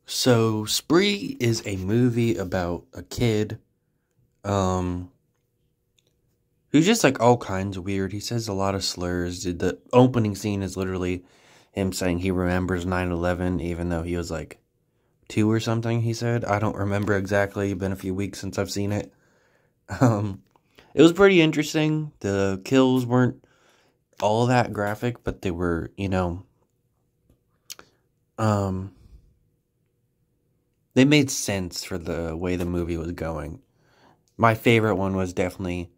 So, Spree is a movie about a kid, um, who's just like all kinds of weird. He says a lot of slurs. The opening scene is literally him saying he remembers 9/11, even though he was like 2 or something, he said. I don't remember exactly. It's been a few weeks since I've seen it. Um, it was pretty interesting. The kills weren't all that graphic, but they were, um, they made sense for the way the movie was going. My favorite one was definitely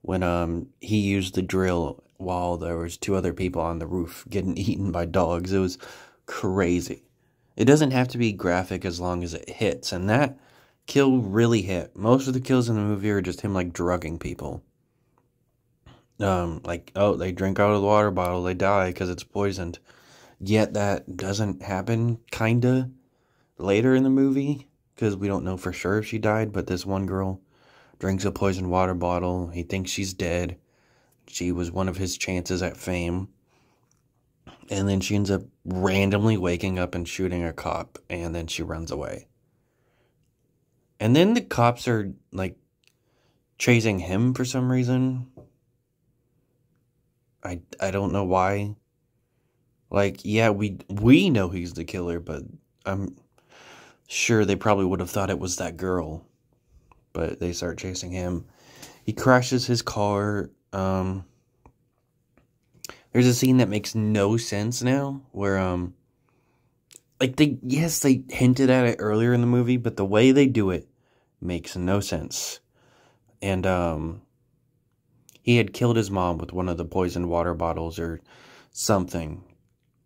when he used the drill while there was 2 other people on the roof getting eaten by dogs. It was crazy. It doesn't have to be graphic as long as it hits, and that kill really hit. Most of the kills in the movie are just him like drugging people. Like, oh, they drink out of the water bottle, they die because it's poisoned. Yet that doesn't happen, kinda, later in the movie, because we don't know for sure if she died, but this one girl drinks a poisoned water bottle. He thinks she's dead. She was one of his chances at fame. And then she ends up randomly waking up and shooting a cop, and then she runs away. And then the cops are, like, chasing him for some reason. I don't know why. Like, yeah, we know he's the killer, but I'm sure they probably would have thought it was that girl. But they start chasing him. He crashes his car. There's a scene that makes no sense now, where, like, they hinted at it earlier in the movie, but the way they do it makes no sense. And, he had killed his mom with one of the poisoned water bottles or something.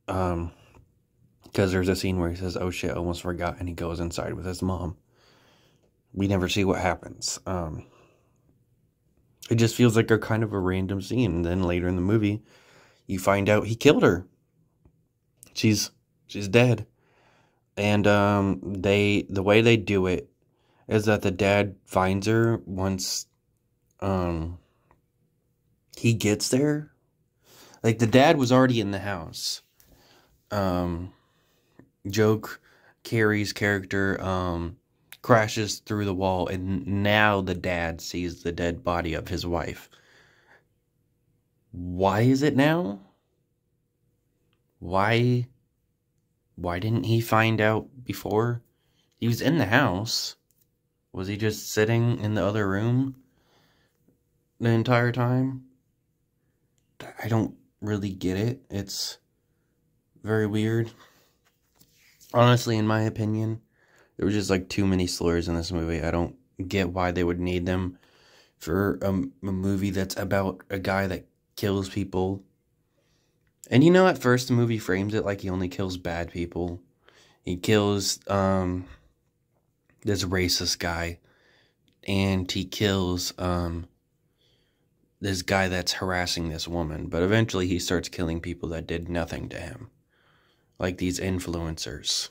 Because there's a scene where he says, oh shit, I almost forgot, and he goes inside with his mom. We never see what happens. It just feels like a kind of a random scene, and then later in the movie, you find out he killed her. She's dead. And the way they do it is that the dad finds her once he gets there. Like, the dad was already in the house. Joe Carey's character crashes through the wall, and now the dad sees the dead body of his wife. Why is it now? Why didn't he find out before? He was in the house. Was he just sitting in the other room the entire time? I don't really get it. It's very weird. Honestly, in my opinion, there were just like too many slurs in this movie. I don't get why they would need them for a movie that's about a guy that kills people. And at first the movie frames it like he only kills bad people. He kills this racist guy, and he kills this guy that's harassing this woman. But eventually he starts killing people that did nothing to him, like these influencers.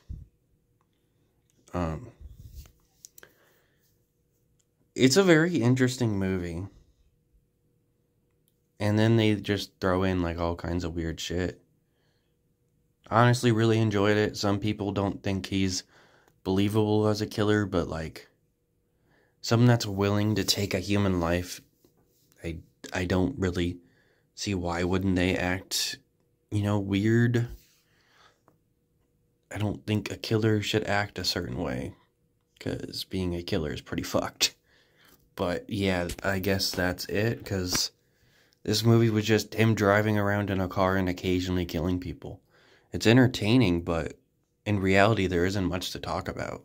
It's a very interesting movie. And then they just throw in like all kinds of weird shit. Honestly, really enjoyed it. Some people don't think he's believable as a killer, but like someone that's willing to take a human life, I don't really see why wouldn't they act, weird. I don't think a killer should act a certain way, because being a killer is pretty fucked. But yeah, I guess that's it, because this movie was just him driving around in a car and occasionally killing people. It's entertaining, but in reality, there isn't much to talk about.